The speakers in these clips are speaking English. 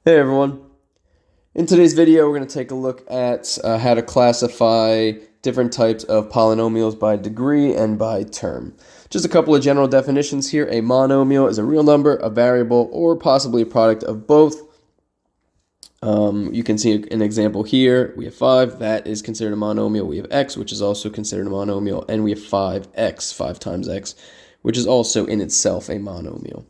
Hey everyone. In today's video, we're going to take a look at how to classify different types of polynomials by degree and by term. Just a couple of general definitions here. A monomial is a real number, a variable, or possibly a product of both. You can see an example here. We have 5. That is considered a monomial. We have x, which is also considered a monomial. And we have 5x, 5 times x, which is also in itself a monomial.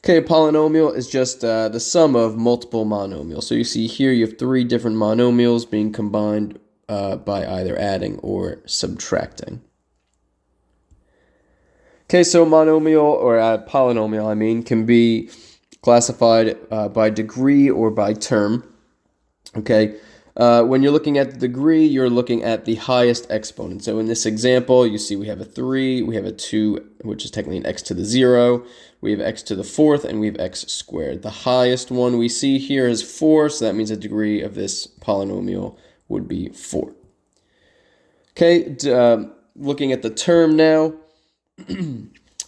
Okay, a polynomial is just the sum of multiple monomials. So you see here you have 3 different monomials being combined by either adding or subtracting. Okay, so monomial, or polynomial, can be classified by degree or by term. Okay, when you're looking at the degree, you're looking at the highest exponent. So in this example, you see we have a 3, we have a 2, which is technically an x to the 0, we have x to the 4th, and we have x squared. The highest one we see here is 4, so that means the degree of this polynomial would be 4. Okay, looking at the term now,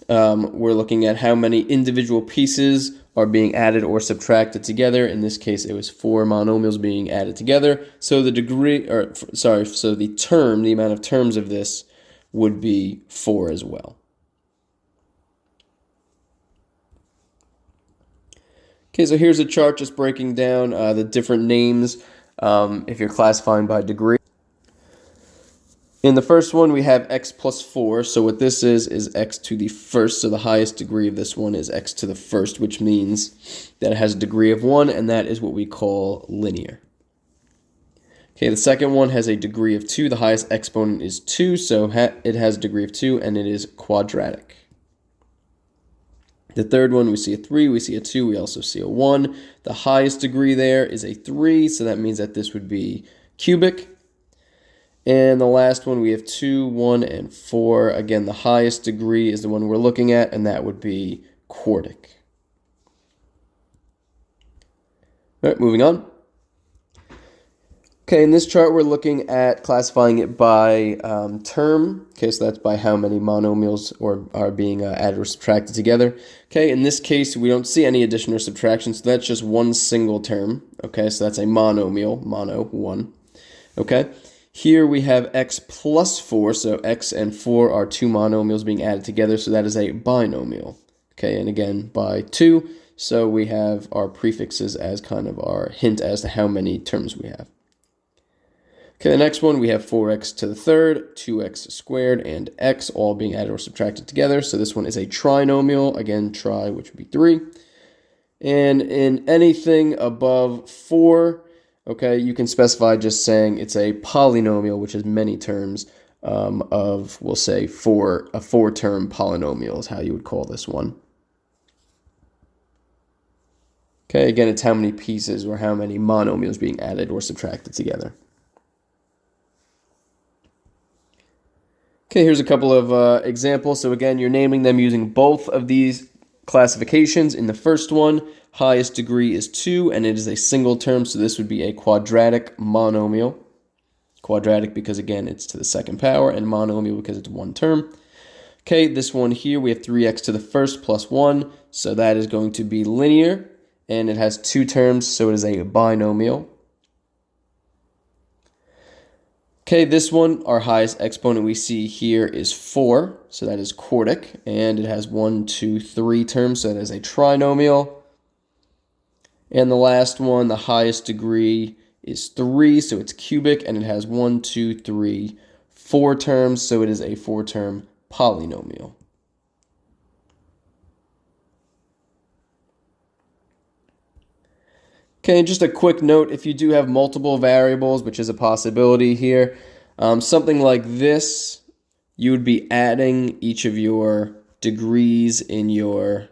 we're looking at how many individual pieces are being added or subtracted together. In this case, it was 4 monomials being added together. So the term, the amount of terms of this would be 4 as well. Okay, so here's a chart just breaking down the different names if you're classifying by degree. In the first one, we have x plus 4. So what this is x to the first. So the highest degree of this one is x to the first, which means that it has a degree of 1, and that is what we call linear. Okay, the second one has a degree of 2. The highest exponent is 2, so it has a degree of 2, and it is quadratic. The third one, we see a 3, we see a 2, we also see a 1. The highest degree there is a 3, so that means that this would be cubic. And the last one, we have 2, 1, and 4. Again, the highest degree is the one we're looking at, and that would be quartic. All right, moving on. Okay, in this chart, we're looking at classifying it by term. Okay, so that's by how many monomials are being added or subtracted together. Okay, in this case, we don't see any addition or subtraction, so that's just one single term. Okay, so that's a monomial, mono, 1. Okay. Here we have x plus 4, so x and 4 are 2 monomials being added together, so that is a binomial. Okay, and again, by 2, so we have our prefixes as kind of our hint as to how many terms we have. Okay, the next one, we have 4x to the third, 2x squared, and x all being added or subtracted together, so this one is a trinomial, again, tri, which would be 3. And in anything above 4, okay, you can specify just saying it's a polynomial, which is many terms we'll say, a 4-term polynomial is how you would call this one. Okay, again, it's how many pieces or how many monomials being added or subtracted together. Okay, here's a couple of examples. So again, you're naming them using both of these classifications. In the first one, highest degree is 2, and it is a single term, so this would be a quadratic monomial. Quadratic because, again, it's to the second power, and monomial because it's one term. Okay, this one here, we have 3x to the first plus 1, so that is going to be linear, and it has 2 terms, so it is a binomial. Okay, this one, our highest exponent we see here is 4, so that is quartic, and it has 1, 2, 3 terms, so that is a trinomial. And the last one, the highest degree is 3, so it's cubic, and it has 1, 2, 3, 4 terms, so it is a 4-term polynomial. Okay, just a quick note, if you do have multiple variables, which is a possibility here, something like this, you would be adding each of your degrees in your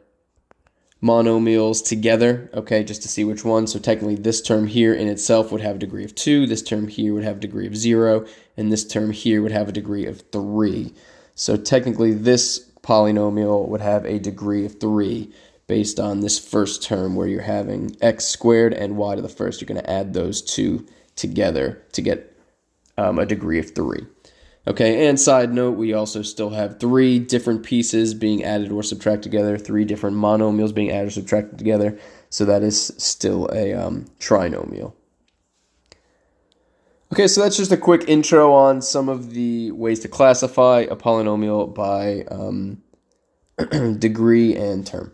monomials together, okay, just to see which one. So technically this term here in itself would have a degree of 2, this term here would have a degree of 0, and this term here would have a degree of 3. So technically this polynomial would have a degree of 3 based on this first term where you're having x squared and y to the first. You're going to add those two together to get a degree of 3. Okay, and side note, we also still have 3 different pieces being added or subtracted together, 3 different monomials being added or subtracted together. So that is still a trinomial. Okay, so that's just a quick intro on some of the ways to classify a polynomial by degree and term.